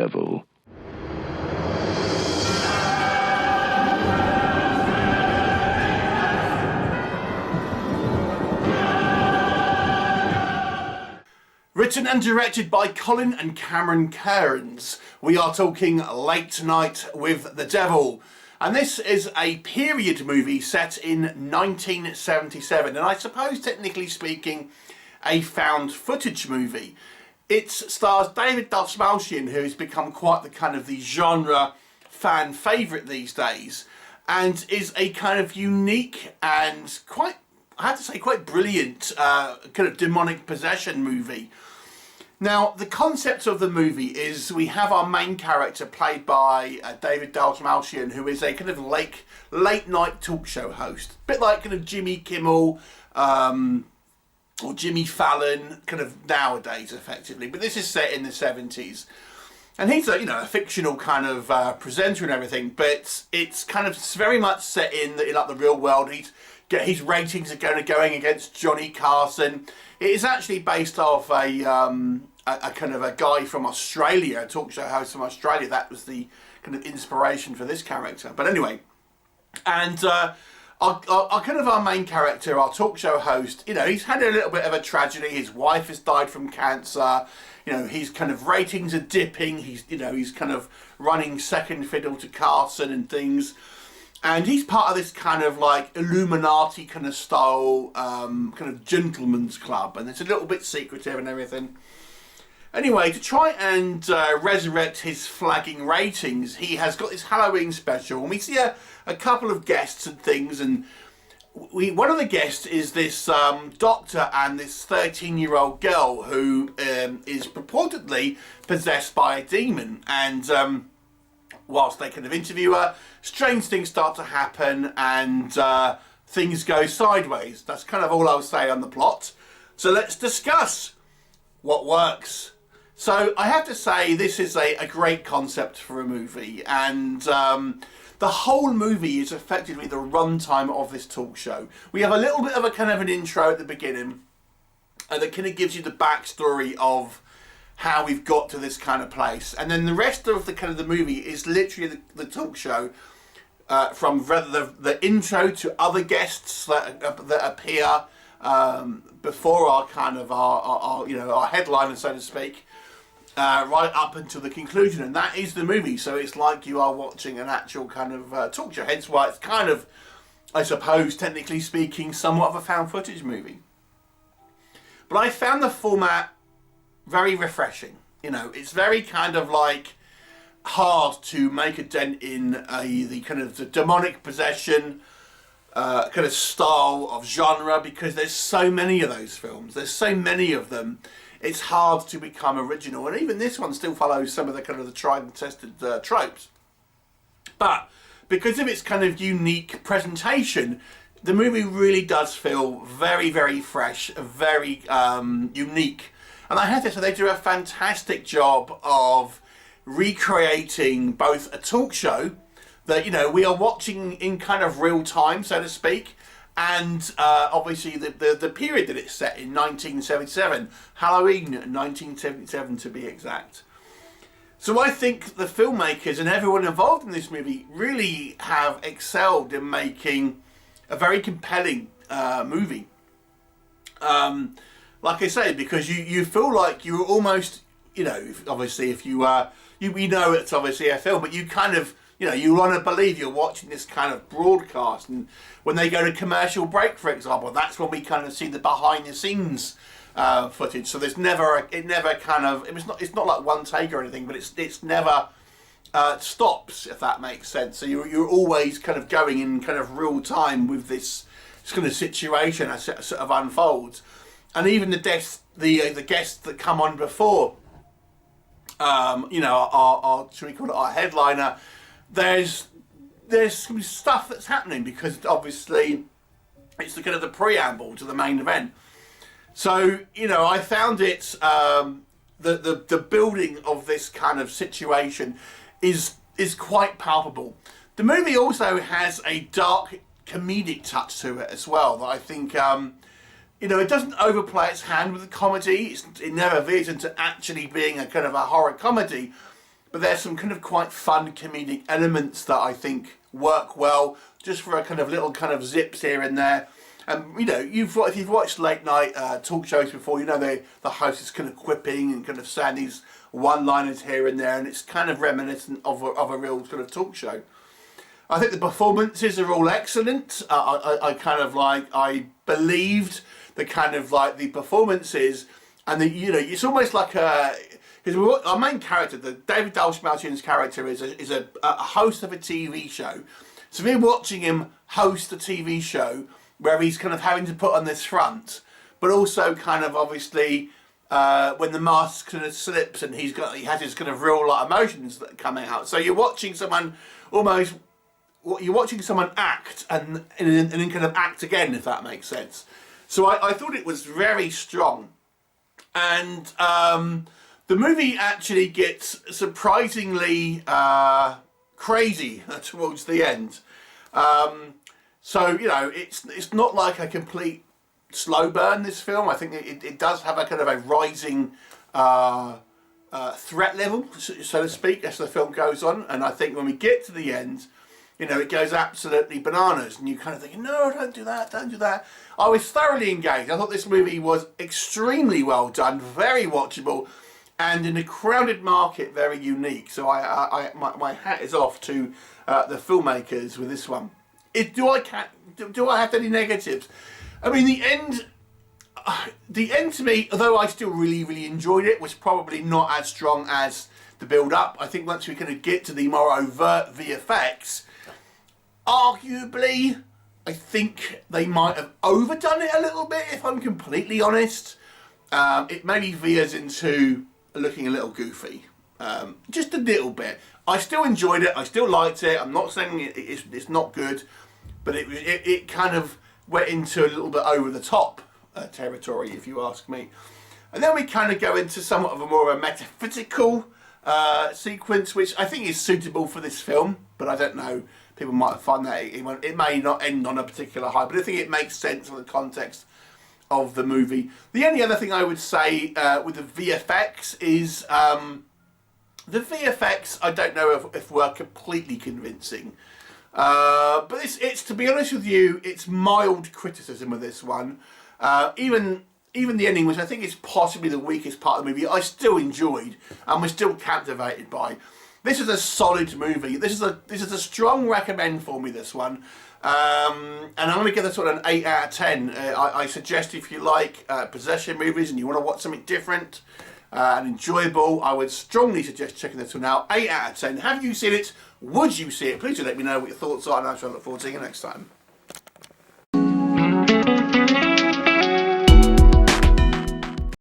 devil. Written and directed by Colin and Cameron Cairns, we are talking Late Night with the Devil. And this is a period movie set in 1977, and I suppose, technically speaking, a found footage movie. It stars David Dastmalchian, who has become quite the kind of the genre fan favourite these days, and is a kind of unique and quite, I have to say, quite brilliant kind of demonic possession movie. Now, the concept of the movie is we have our main character played by David Dastmalchian, who is a kind of late night talk show host. A bit like kind of Jimmy Kimmel or Jimmy Fallon, kind of nowadays, effectively. But this is set in the 70s. And he's a, a fictional kind of presenter and everything, but it's kind of very much set in like the real world. His ratings are going against Johnny Carson. It is actually based off a kind of a guy from Australia, a talk show host from Australia. That was the kind of inspiration for this character. But anyway, and our main character, our talk show host, he's had a little bit of a tragedy. His wife has died from cancer. His kind of ratings are dipping. He's kind of running second fiddle to Carson and things. And he's part of this kind of like Illuminati kind of style, kind of gentleman's club. And it's a little bit secretive and everything. Anyway, to try and resurrect his flagging ratings, he has got this Halloween special. And we see a couple of guests and things. And one of the guests is this doctor and this 13-year-old girl who is purportedly possessed by a demon. And whilst they kind of interview her, strange things start to happen and things go sideways. That's kind of all I'll say on the plot. So let's discuss what works. So I have to say this is a great concept for a movie, and the whole movie is effectively the runtime of this talk show. We have a little bit of a kind of an intro at the beginning that kind of gives you the backstory of how we've got to this kind of place, and then the rest of the kind of the movie is literally the talk show, from the intro to other guests that appear before our kind of our headliner, so to speak, right up until the conclusion, and that is the movie. So it's like you are watching an actual kind of talk show. Hence why it's kind of, I suppose, technically speaking, somewhat of a found footage movie. But I found the format very refreshing. It's very kind of like hard to make a dent in the kind of the demonic possession kind of style of genre, because there's so many of those films. There's so many of them. It's hard to become original, and even this one still follows some of the kind of the tried and tested tropes. But because of its kind of unique presentation, the movie really does feel very, very fresh, very unique. And I have to say, they do a fantastic job of recreating both a talk show that, we are watching in kind of real time, so to speak, and obviously the period that it's set in, 1977, Halloween 1977 to be exact. So I think the filmmakers and everyone involved in this movie really have excelled in making a very compelling movie. Like I say, because you feel like you're almost, obviously if you know it's obviously a film, but you kind of, you want to believe you're watching this kind of broadcast. And when they go to commercial break, for example, that's when we kind of see the behind the scenes footage. So there's never, it's not like one take or anything, but it's never stops, if that makes sense. So you're always kind of going in kind of real time with this kind of situation as it sort of unfolds. And even the guests that come on before, our should we call it our headliner, there's some stuff that's happening, because obviously it's the kind of the preamble to the main event. So I found it the building of this kind of situation is quite palpable. The movie also has a dark comedic touch to it as well that I think. It doesn't overplay its hand with the comedy. It never veers into actually being a kind of a horror comedy. but there's some kind of quite fun comedic elements that I think work well, just for a kind of little kind of zips here and there. And you know, if you've watched late night talk shows before, you know the host is kind of quipping and kind of saying these one-liners here and there, and it's kind of reminiscent of a real sort of talk show. I think the performances are all excellent. I believed the kind of like the performances, and it's almost like because our main character, the David Dastmalchian's character, is a host of a TV show. So we're watching him host a TV show where he's kind of having to put on this front, but also kind of obviously when the mask kind of slips and he has his kind of real like emotions that come out. So you're watching someone act and then kind of act again, if that makes sense. So I thought it was very strong, and the movie actually gets surprisingly crazy towards the end. So it's not like a complete slow burn, this film. I think it does have a kind of a rising threat level, so to speak, as the film goes on. And I think when we get to the end, it goes absolutely bananas, and you kind of think, no, don't do that, don't do that. I was thoroughly engaged. I thought this movie was extremely well done, very watchable, and in a crowded market, very unique. So my hat is off to the filmmakers with this one. Do I have any negatives? I mean, the end to me, although I still really enjoyed it, was probably not as strong as the build-up. I think once we kind of get to the more overt VFX, arguably, I think they might have overdone it a little bit, if I'm completely honest. It maybe veers into looking a little goofy, just a little bit. I still enjoyed it, I still liked it. I'm not saying it's not good, but it kind of went into a little bit over the top territory, if you ask me. And then we kind of go into somewhat of a more of a metaphysical sequence, which I think is suitable for this film, but I don't know, people might find that it may not end on a particular high, but I think it makes sense in the context of the movie. The only other thing I would say with the VFX is the VFX, I don't know if were completely convincing. But it's to be honest with you, it's mild criticism of this one. Even the ending, which I think is possibly the weakest part of the movie, I still enjoyed and was still captivated by. This is a solid movie. This is a strong recommend for me, this one. And I'm going to give this one an 8 out of 10. I suggest if you like possession movies and you want to watch something different and enjoyable, I would strongly suggest checking this one out. 8 out of 10. Have you seen it? Would you see it? Please do let me know what your thoughts are, and I look forward to seeing you next time.